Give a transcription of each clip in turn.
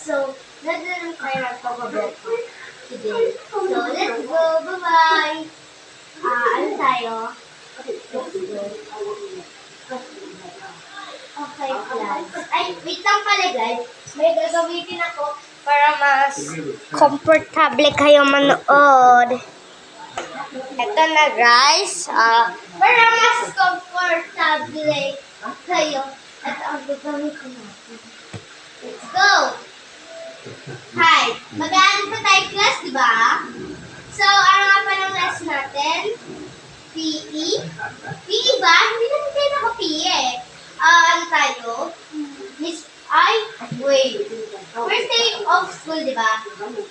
So, nandun tayo magpapabreakfast today. So, let's go. Bye-bye. Ano tayo? Let's go. Okay, class. Ay, wait lang pala, guys. May gagamitin ako para mas comfortable kayo manood. Ito na, guys. Para mas comfortable kayo. Ito ang gagamitin natin. Let's go! Hi! Mag-aaral pa tayo class, di ba? So, ano nga pa ng lesson natin? PE? PE ba? Hindi naman kayo naka-PE eh. Ano tayo? Wait. First day of school, di ba?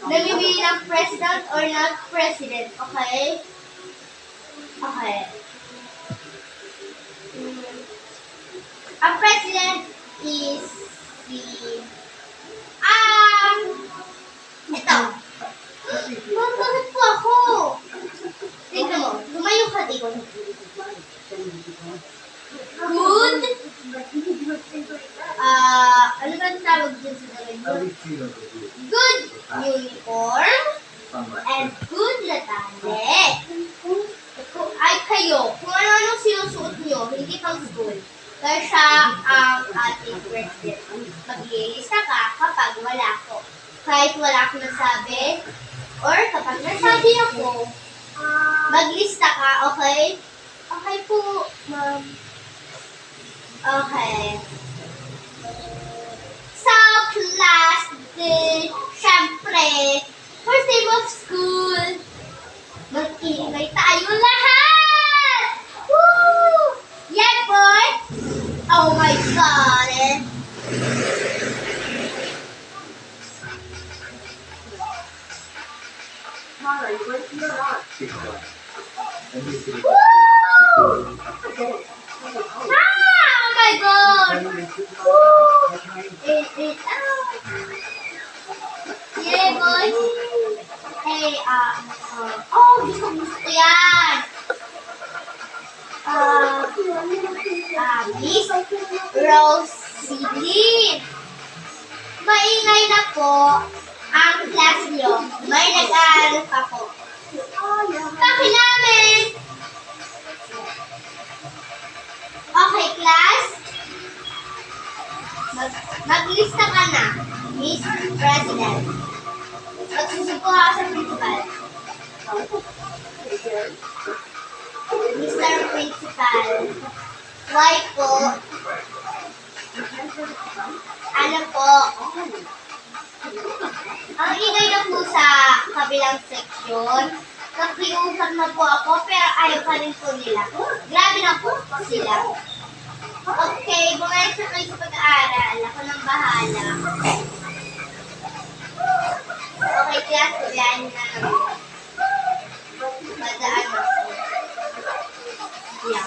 Namimili ng president or not president, okay? Okay. Ang president is ito. Bakit po ako? Tignan mo, lumayo ka dito. Good. Ano ba ang tawag dyan sa dalawa? Good uniform and good latande. Ay kayo, kung ano-anong sinusuot nyo, hindi pang school. Kaya siya ang ating president. Mag-iisa ka kapag wala ko. Kahit wala akong nasabi, or kapag nasabi ako, maglista ka, okay? Okay po, ma'am. Okay. So, class, syempre, first day of school, mag-iingay tayo lahat! Woo! Yeah, boy! Oh my God! Mara, you went to your lunch. Woo! Oh my God! Woo! It out! Yeah, boy! Hey, gusto yan! Miss Rose Sidlin. Maingay na po ang class niyo. May nag-aaral pa po. Pakilamin! Okay, class? Maglista ka na, Miss President. Magsusuko ako sa principal. Mr. Principal, why po? Ano po? Ang ingay na po sa kabilang section. Nakiusap na po ako pero ayaw pa rin po nila. Grabe na po sila. Okay, bumalik na kayo sa pag-aaral. Ako nang bahala. Okay, class, yan na naman. Madaan ako. Yeah.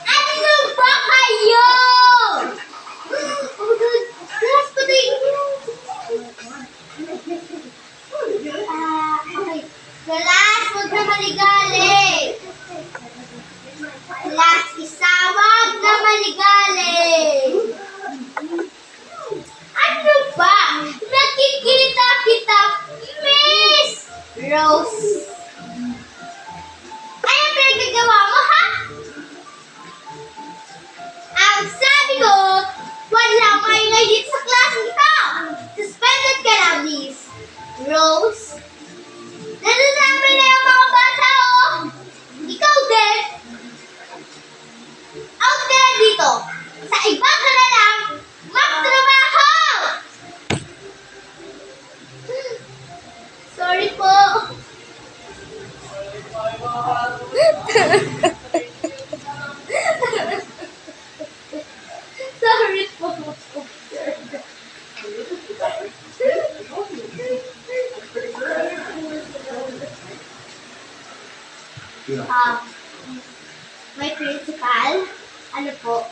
Ano ba kayo? Class ko din. Okay. Class, huwag na maligali. Class, isawag na maligali. Ano ba? Nakikita kita, Miss Rose. Ano pinagagawa mo, ha? Ang sabi ko, walang maingay dito sa class nito. Suspended ka na, Miss Rose. Nanasabi na yung mga bata, oh. Ikaw din. Out there dito. Sa iba ka na lang, magtrabaho! Sorry po. Sorry po. May principal, ano po,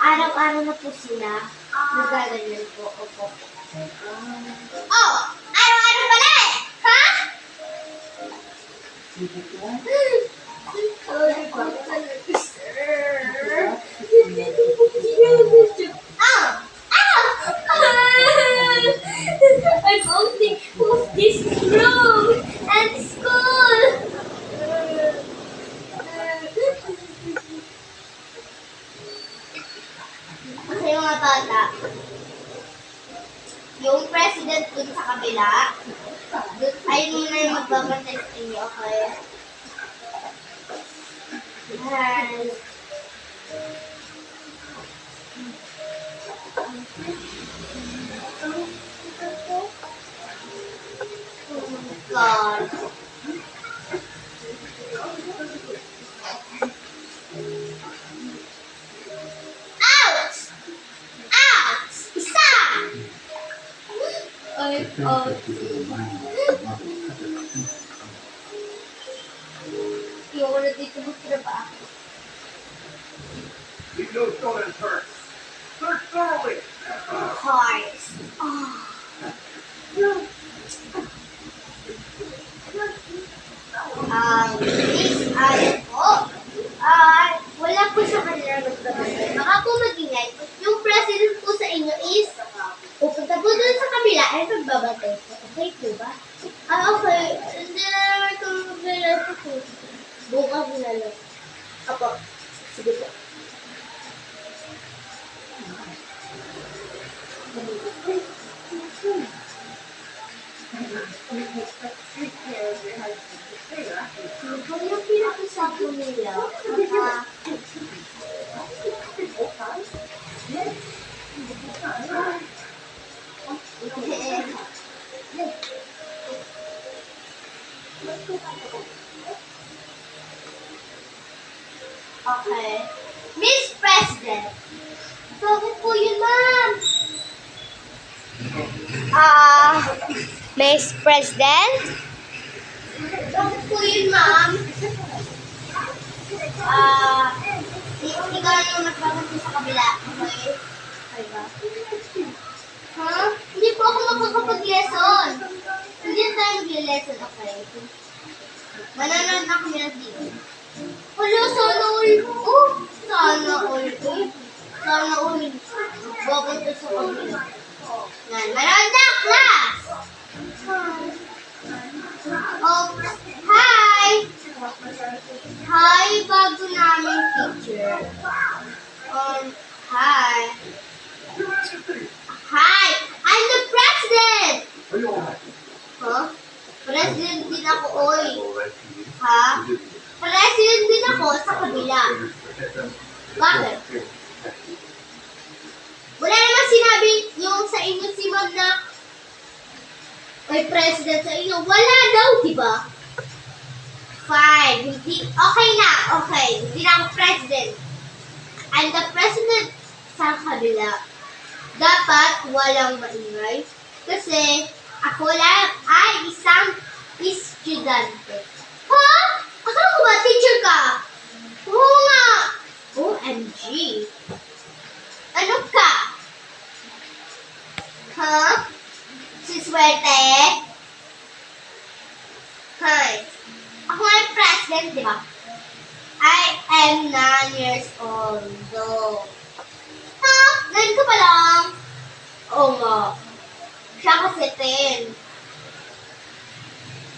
araw-araw na po sila. Nagaganyan po. Opo. Oh! Araw-araw pala eh! Ha? I'm outing of this room and school. Kasi mga bata, yung president dun sa kabila, ayun muna yung magbabantay sa inyo, okay? Hi. God. Out! Out! Isa! Ay, out. Ayoko na dito magtrabaho. Leave no stone unturned. Search thoroughly. Cars. Miss, wala po sa kanila magtrabaho. Baka po magingay. Yung president po sa inyo is pupunta po dun sa kabila ay magbabantay po. Okay po ba? Okay. Hindi naman ito magbabantay po. Bukas na lang. Apo. Sige po. Kung yung pinag-usap po nila, okay. Miss President. Bakit po yun, ma'am? Miss President? Bakit po yun, ma'am? Hindi ka lang magbabanti sa kabila. Okay? Okay ba? Ha? Hindi po ako makakapag-lesson. Hindi tayo mag-lesson. Okay. Mananood ako nila dito. Wala, sana all. Oh, sana all. Sana all. Babanti sa kabila. Yan. Manood na, class! Oh, hi! Hi, bago namin teacher. Hi. Hi! I'm the president! Are you alright? Huh? President din ako, oy. Ha? President din ako sa kabila. Bakit? Wala naman sinabi yung sa inyo si ma'am na may president sa inyo. Wala daw, di ba? Fine. Okay na. Okay. Hindi na ako president. I'm the president sa kabila. Dapat walang maingay. Kasi ako lang ay isang estudyante. Ha? Akala ko ba teacher ka? Oo nga. OMG. Ano ka? Ha? Si Swerte? Hi. Ako nga yung president, di ba? I am 9 years old. Ha? 9 ka pa lang? Oo nga. Siya kasi 10.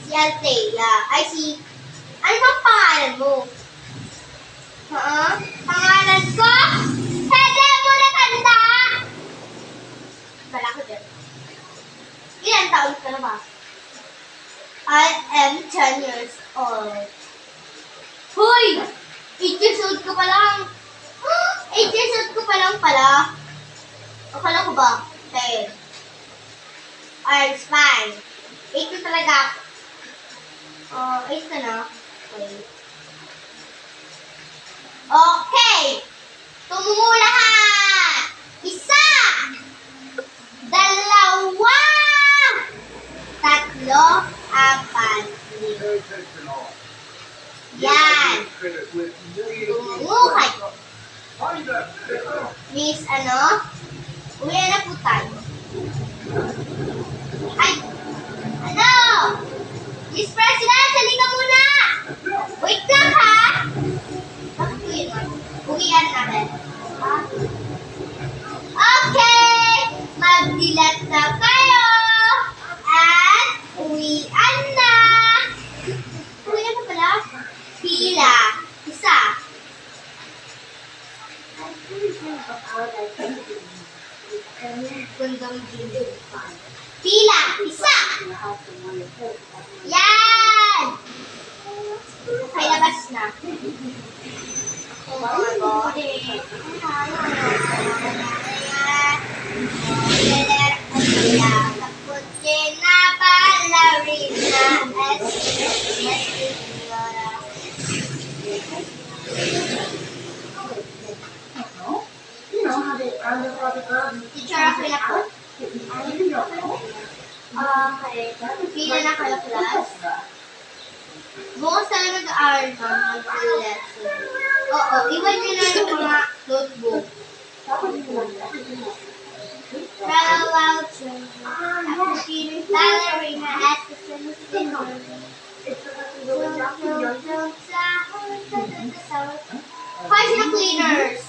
Si Althea. Ay, ano bang pangalan mo? Ha? Pangalan ko? Pwede mo na tanda! Bala ko dyan. Ilan taon ka na ba? I am 10 years old. Hoy! 8 years old ka pa lang. 8 years old ka pa lang pala. Akala ko ba? 10. Alright, it's fine. 8 na talaga ako. 8 ka na. Okay. Okay! Tumungo lahat! 1, 2, 3, 4, 5, 6, 7. Yan. Tumungo kayo. Find them. Miss, uwi na po tayo. Ay! Ano? Miss President, halika muna! Wait lang, ha? Bakit po yun, ma'am? Uwian natin. Okay! Magdilat na kayo! At uwian na! Uwian na pala? Pila. Isa. Gandang video. Pila. Isa. Yan! Okay, labas na. Oh my God. Cappuccina, ballerina, You know how they Teacher, okay na po? Okay. Pila na kayo, class? Bukas tayo nag-aaral ng lesson. Oo, iwan nyo na yung mga notebook. Ballerina at the Hoy, sino cleaners?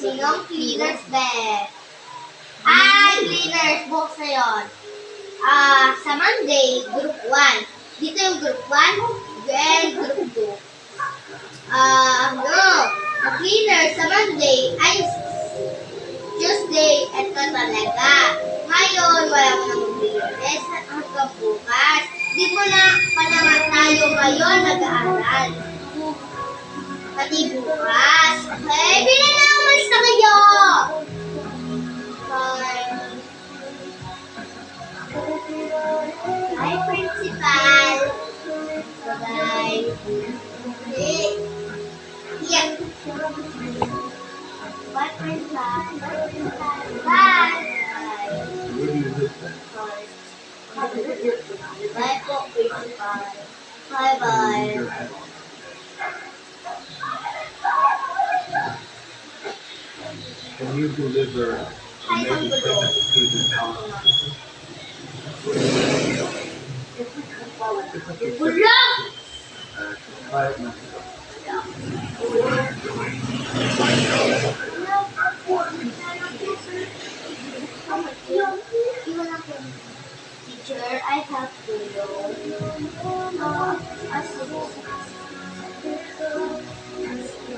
Sinong cleaners, Beth? Cleaners, bukas na yun. Sa Monday, group 1. Dito yung group 1, then group 2. Cleaners sa Monday, ay Tuesday, eto talaga. Ngayon, wala ko nang maglinis hanggang bukas. Di mo na pa naman tayo ngayon nag-aaral. Pati bukas. Okay, bilang na umalis na kayo! Hi, Principal. Bye-bye. Okay. Yeah. Bye, Principal. Bye, Principal. Bye. Bye po, Principal. Bye-bye. Can you deliver a medicated student out? Bulong! 5 minutes. Teacher, I have to know.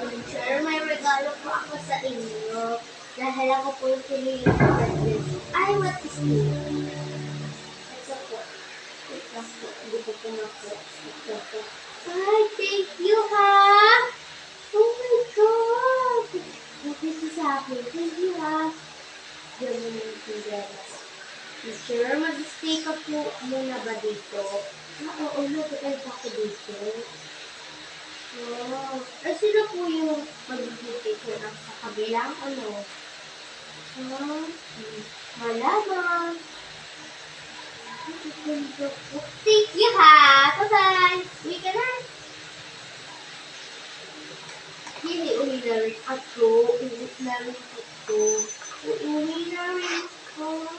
Teacher, may regalo po ako sa inyo. Dahil ako po yung pinili ng birthday. Ay, what is this? Ito po. Ito po. Hindi ko po na po. Ito po. Ay, thank you, ha? Oh my God! This is happy. Thank you, ha? Ganun yung pinili. Teacher, mag-stay ka po muna ba dito? Oo, nag-stay ako dito. Oh, sino po yung mag-teacher sa kabilang ano? Malaman. Thank you, ha? Bye-bye. Uwi ka na. Hindi, uwi na rin ako. Uwi na rin ako. Uwi na rin ako.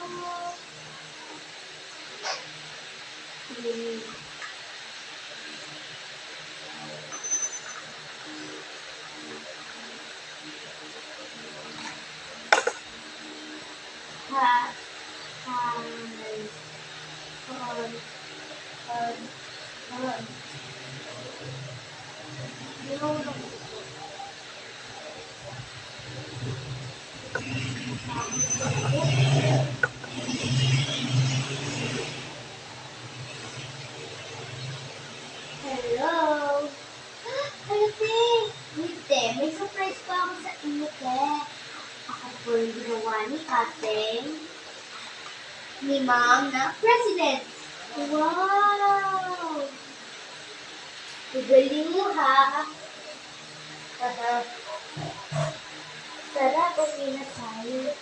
Hello! Hello, te! Wait, te. May surprise pa ako sa inyo, te. Ako po yung ginawa ni Kateng, ni Ma'am na President. Wow! Igaling mo, ha? Tara, uwi na tayo.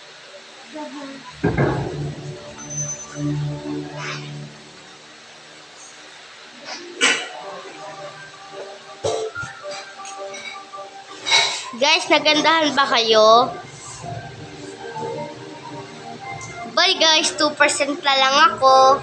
Guys, nagandahan ba kayo? Bye guys, 2% na lang ako.